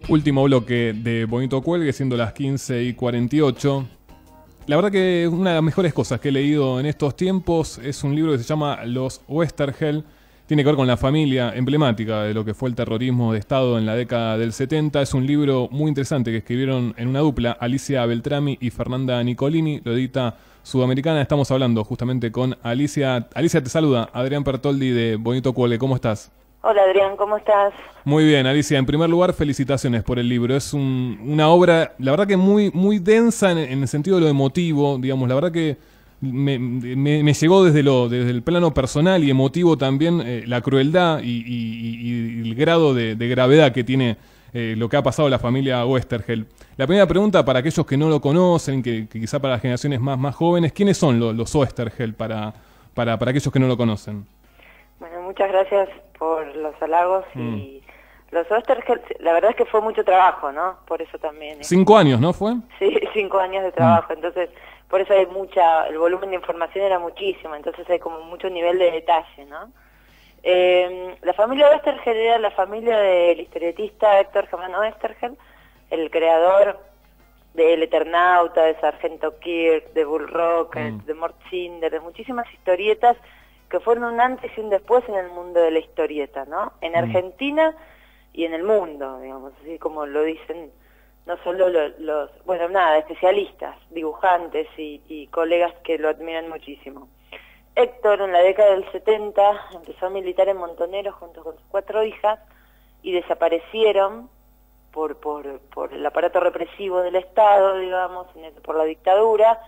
Último bloque de Bonito Cuelgue, siendo las 15:48. La verdad que una de las mejores cosas que he leído en estos tiempos es un libro que se llama Los Oesterheld. Tiene que ver con la familia emblemática de lo que fue el terrorismo de Estado en la década del 70. Es un libro muy interesante que escribieron en una dupla, Alicia Beltrami y Fernanda Nicolini. Lo edita Sudamericana. Estamos hablando justamente con Alicia. Alicia, te saluda Adrián Pertoldi de Bonito Cuelgue. ¿Cómo estás? Hola Adrián, ¿cómo estás? Muy bien, Alicia. En primer lugar, felicitaciones por el libro. Es una obra, la verdad que muy densa en el sentido de lo emotivo, digamos. La verdad que me llegó desde el plano personal y emotivo también la crueldad y el grado de gravedad que tiene lo que ha pasado a la familia Oesterheld. La primera pregunta para aquellos que no lo conocen, que quizá para las generaciones más jóvenes, ¿quiénes son los Oesterheld para aquellos que no lo conocen? Bueno, muchas gracias por los halagos y los Oesterheld, la verdad es que fue mucho trabajo, ¿no? Por eso también. 5 años, ¿no fue? Sí, 5 años de trabajo, entonces por eso hay el volumen de información era muchísimo, entonces hay como mucho nivel de detalle, ¿no? La familia Oesterheld era la familia del historietista Héctor Germán Oesterheld, el creador de El Eternauta, de Sargento Kirk, de Bull Rocket, de Mort Cinder, de muchísimas historietas que fueron un antes y un después en el mundo de la historieta, ¿no? En Argentina y en el mundo, digamos, así como lo dicen no solo especialistas, dibujantes y colegas que lo admiran muchísimo. Héctor en la década del 70 empezó a militar en Montoneros junto con sus 4 hijas y desaparecieron por el aparato represivo del Estado, digamos, por la dictadura.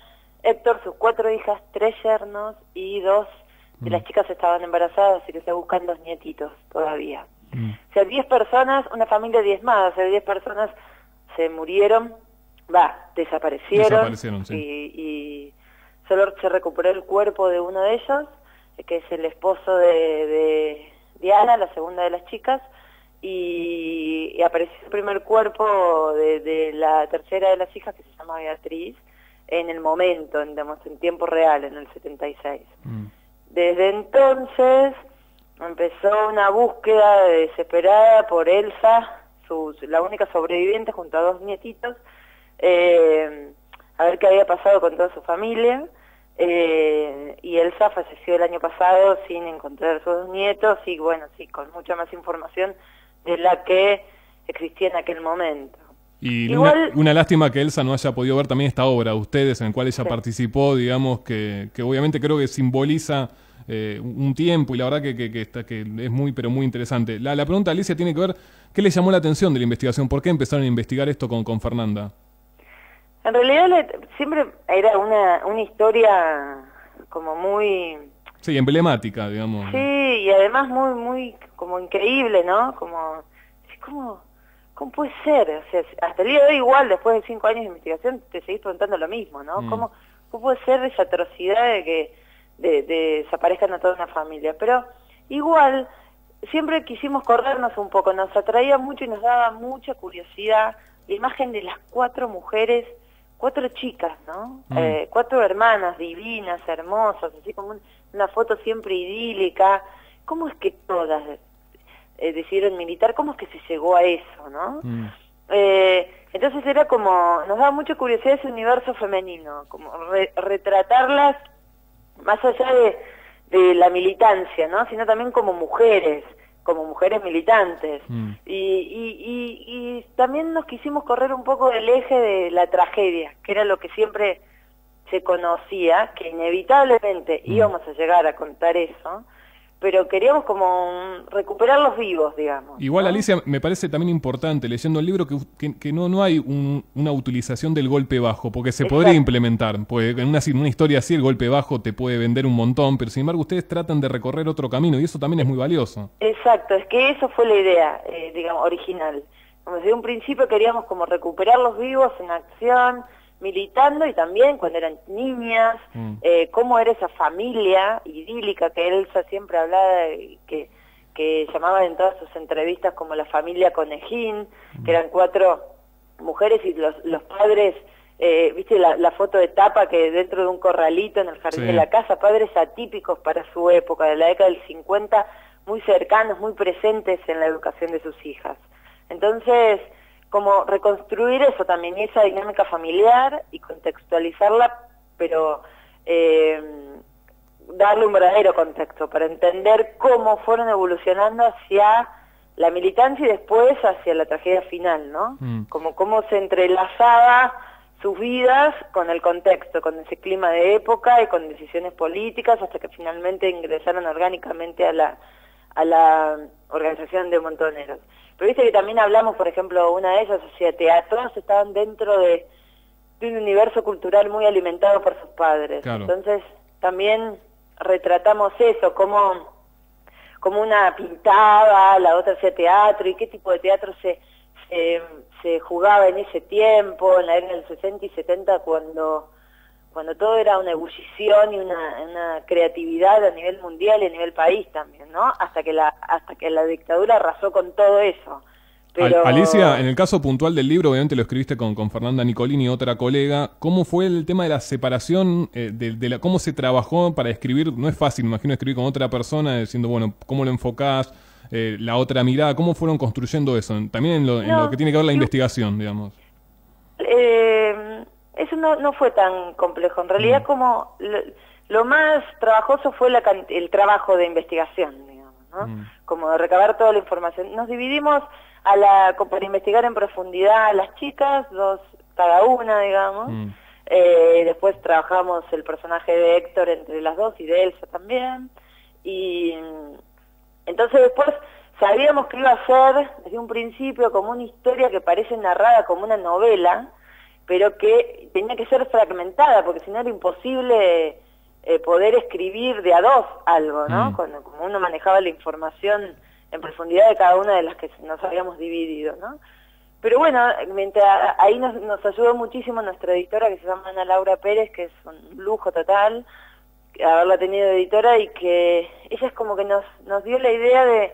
Héctor, sus 4 hijas, 3 yernos y 2 de las chicas estaban embarazadas, así que está buscando 2 nietitos todavía. O sea, 10 personas, una familia diezmada, o sea, 10 personas se murieron, desaparecieron sí. y solo se recuperó el cuerpo de uno de ellos, que es el esposo de Diana, la segunda de las chicas, y apareció el primer cuerpo de la tercera de las hijas, que se llama Beatriz, en el momento, en tiempo real, en el 76. Desde entonces empezó una búsqueda desesperada por Elsa, la única sobreviviente, junto a 2 nietitos, a ver qué había pasado con toda su familia, y Elsa falleció el año pasado sin encontrar a sus 2 nietos, y bueno, sí, con mucha más información de la que existía en aquel momento. Y Igual, una lástima que Elsa no haya podido ver también esta obra de ustedes, en la cual ella participó, digamos, que obviamente creo que simboliza un tiempo, y la verdad que es muy, pero muy interesante. La pregunta, Alicia, tiene que ver, ¿qué les llamó la atención de la investigación? ¿Por qué empezaron a investigar esto con Fernanda? en realidad siempre era una historia como muy... Sí, emblemática, digamos. Sí, y además muy como increíble, ¿no? ¿Cómo puede ser? O sea, hasta el día de hoy igual, después de 5 años de investigación, te seguís preguntando lo mismo, ¿no? ¿Cómo puede ser esa atrocidad de que desaparezcan a toda una familia? Pero igual, siempre quisimos corrernos un poco, nos atraía mucho y nos daba mucha curiosidad la imagen de las 4 mujeres, 4 chicas, ¿no? 4 hermanas divinas, hermosas, así como una foto siempre idílica. ¿Cómo es que todas decidieron militar? ¿Cómo es que se llegó a eso, no? Entonces era como, nos daba mucha curiosidad ese universo femenino, como retratarlas más allá de la militancia, ¿no? Sino también como mujeres militantes. Y también nos quisimos correr un poco del eje de la tragedia, que era lo que siempre se conocía, que inevitablemente íbamos a llegar a contar eso, pero queríamos como recuperar los vivos, digamos. Igual, ¿no? Alicia, me parece también importante, leyendo el libro, que no hay una utilización del golpe bajo, porque se podría implementar, porque en una historia así el golpe bajo te puede vender un montón, pero sin embargo ustedes tratan de recorrer otro camino, y eso también es muy valioso. Exacto, es que eso fue la idea, digamos, original. Como desde un principio queríamos como recuperar los vivos en acción, militando, y también cuando eran niñas, cómo era esa familia idílica que Elsa siempre hablaba, que llamaba en todas sus entrevistas como la familia Conejín, que eran 4 mujeres y los padres, viste la foto de tapa que dentro de un corralito en el jardín de la casa, padres atípicos para su época, de la década del 50, muy cercanos, muy presentes en la educación de sus hijas. Entonces, como reconstruir eso también, esa dinámica familiar y contextualizarla, pero darle un verdadero contexto para entender cómo fueron evolucionando hacia la militancia y después hacia la tragedia final, ¿no? Como cómo se entrelazaba sus vidas con el contexto, con ese clima de época y con decisiones políticas, hasta que finalmente ingresaron orgánicamente a la organización de Montoneros. Pero viste que también hablamos, por ejemplo, una de ellas hacía teatro, estaban dentro de un universo cultural muy alimentado por sus padres. Claro. Entonces también retratamos eso, como una pintaba, la otra hacía teatro, y qué tipo de teatro se jugaba en ese tiempo, en la década del 60 y 70, cuando todo era una ebullición y una creatividad a nivel mundial y a nivel país también, ¿no? Hasta que la dictadura arrasó con todo eso. Pero... Alicia, en el caso puntual del libro, obviamente lo escribiste con Fernanda Nicolini, otra colega. ¿Cómo fue el tema de la separación, cómo se trabajó para escribir? No es fácil, me imagino, escribir con otra persona, diciendo, bueno, ¿cómo lo enfocás? La otra mirada, ¿cómo fueron construyendo eso? También en lo que tiene que ver la investigación, digamos. Eso no fue tan complejo. En realidad, como lo más trabajoso fue el trabajo de investigación, digamos, ¿no? Como de recabar toda la información. Nos dividimos para investigar en profundidad a las chicas, 2 cada una, digamos. Después trabajamos el personaje de Héctor entre las 2 y de Elsa también. Y entonces después sabíamos que iba a ser desde un principio como una historia que parece narrada como una novela, pero que tenía que ser fragmentada, porque si no era imposible poder escribir de a 2 algo, ¿no? Como uno manejaba la información en profundidad de cada una de las que nos habíamos dividido, ¿no? Pero bueno, ahí nos ayudó muchísimo nuestra editora, que se llama Ana Laura Pérez, que es un lujo total haberla tenido de editora, y que ella es como que nos dio la idea de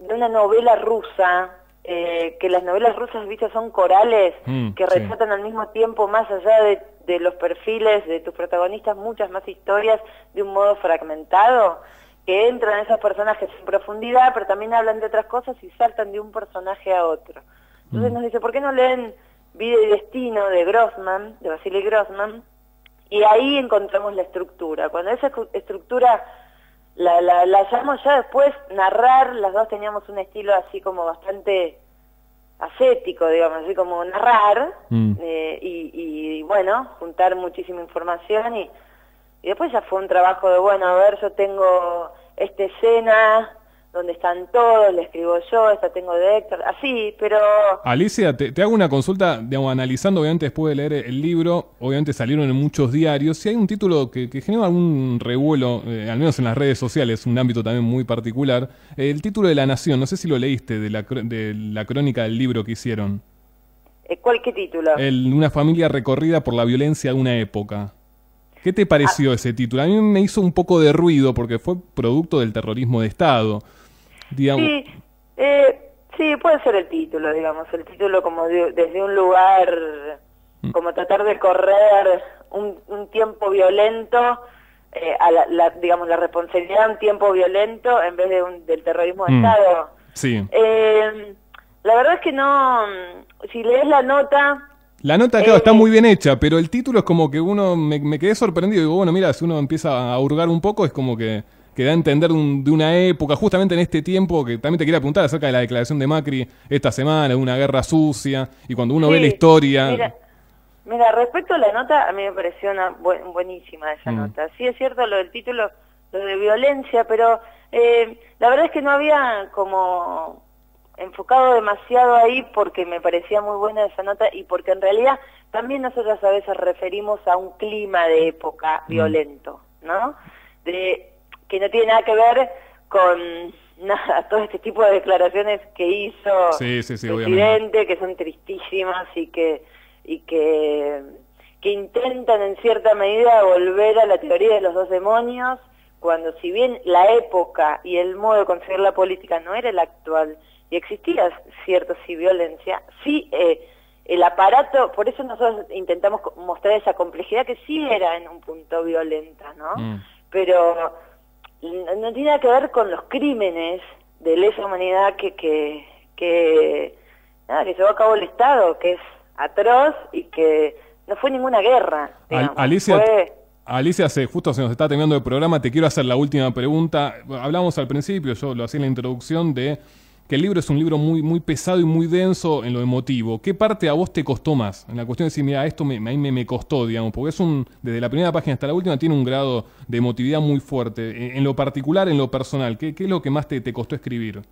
una novela rusa, que las novelas rusas, viste, son corales que retratan al mismo tiempo, más allá de los perfiles de tus protagonistas, muchas más historias de un modo fragmentado, que entran esos personajes en profundidad, pero también hablan de otras cosas y saltan de un personaje a otro. Entonces nos dice, ¿por qué no leen Vida y Destino de Grossman, de Vasily Grossman? Y ahí encontramos la estructura. Cuando esa estructura la llamamos ya después narrar, las 2 teníamos un estilo así como bastante ascético, digamos, así como narrar, y bueno, juntar muchísima información, y después ya fue un trabajo de, bueno, a ver, yo tengo esta escena donde están todos, la escribo yo, esta tengo de Héctor, así, pero... Alicia, te hago una consulta, digamos, analizando, obviamente, después de leer el libro, obviamente salieron en muchos diarios, si hay un título que genera algún revuelo, al menos en las redes sociales, un ámbito también muy particular, el título de La Nación, no sé si lo leíste, de la crónica del libro que hicieron. ¿Qué título? Una familia recorrida por la violencia de una época. ¿Qué te pareció ese título? A mí me hizo un poco de ruido porque fue producto del terrorismo de Estado. Digamos. Sí, puede ser el título, digamos, el título como desde un lugar, como tratar de correr un tiempo violento, digamos, la responsabilidad de un tiempo violento en vez del terrorismo de Estado. Sí. La verdad es que no, si lees la nota... La nota, claro, está muy bien hecha, pero el título es como que me quedé sorprendido. Digo, bueno, mira, si uno empieza a hurgar un poco, es como que da a entender de una época, justamente en este tiempo, que también te quería preguntar acerca de la declaración de Macri esta semana, de una guerra sucia, y cuando uno ve la historia... Mira, respecto a la nota, a mí me pareció buenísima esa nota. Sí es cierto lo del título, lo de violencia, pero la verdad es que no había como enfocado demasiado ahí, porque me parecía muy buena esa nota, y porque en realidad también nosotros a veces referimos a un clima de época violento, ¿no? Que no tiene nada que ver con nada, todo este tipo de declaraciones que hizo el presidente, obviamente, que son tristísimas y que intentan en cierta medida volver a la teoría de los 2 demonios, cuando si bien la época y el modo de concebir la política no era el actual, y existía cierto violencia, sí el aparato, por eso nosotros intentamos mostrar esa complejidad que sí era en un punto violenta, ¿no? Pero no tiene nada que ver con los crímenes de lesa humanidad nada, que llevó a cabo el Estado, que es atroz y que no fue ninguna guerra, digamos. Alicia, justo se nos está terminando el programa, te quiero hacer la última pregunta. Hablamos al principio, yo lo hacía en la introducción, de que el libro es un libro muy, muy pesado y muy denso en lo emotivo. ¿Qué parte a vos te costó más? En la cuestión de decir, mira, esto me costó, digamos, porque desde la primera página hasta la última tiene un grado de emotividad muy fuerte. En lo particular, en lo personal, ¿qué es lo que más te costó escribir?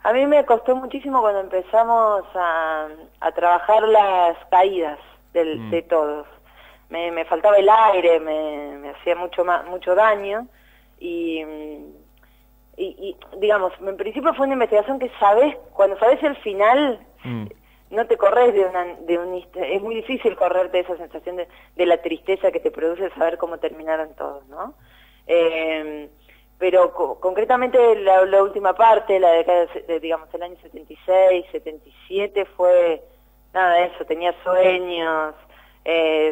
A mí me costó muchísimo cuando empezamos a trabajar las caídas de todos. Me faltaba el aire, me hacía mucho daño y digamos, en principio fue una investigación que cuando sabes el final, no te corres es muy difícil correrte de esa sensación de la tristeza que te produce saber cómo terminaron todos, ¿no? Pero concretamente la última parte, la década digamos el año 76, 77, fue nada de eso, tenía sueños,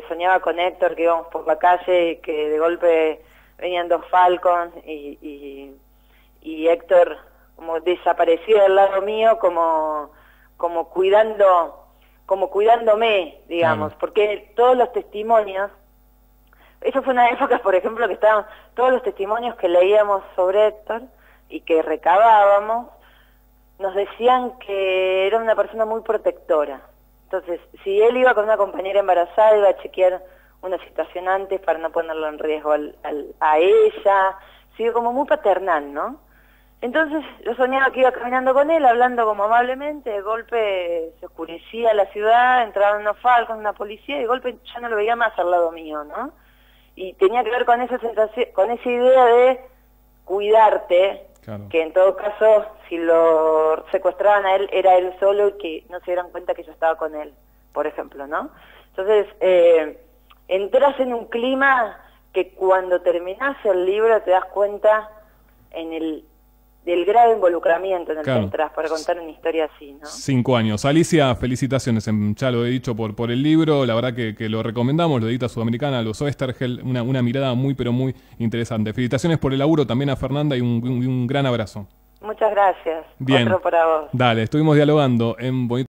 soñaba con Héctor, que íbamos por la calle y que de golpe venían dos Falcons y Héctor como desaparecía del lado mío, como cuidándome, digamos, porque todos los testimonios, eso fue una época, por ejemplo, que estaban todos los testimonios que leíamos sobre Héctor y que recabábamos, nos decían que era una persona muy protectora. Entonces, si él iba con una compañera embarazada, iba a chequear una situación antes para no ponerlo en riesgo a ella, sí, como muy paternal, ¿no? Entonces, yo soñaba que iba caminando con él, hablando como amablemente, de golpe se oscurecía la ciudad, entraban unos Falcons, una policía, y de golpe ya no lo veía más al lado mío, ¿no? Y tenía que ver con esa sensación, con esa idea de cuidarte, claro, que en todo caso, si lo secuestraban a él, era él solo y que no se dieran cuenta que yo estaba con él, por ejemplo, ¿no? Entonces, entras en un clima que cuando terminás el libro te das cuenta del grave involucramiento en el, claro, que entras para contar una historia así, ¿no? 5 años. Alicia, felicitaciones, ya lo he dicho por el libro, la verdad que lo recomendamos, lo edita Sudamericana, los Oesterheld, una mirada muy pero muy interesante. Felicitaciones por el laburo también a Fernanda y un gran abrazo. Muchas gracias. Bien. Otro para vos. Dale, estuvimos dialogando en Bonito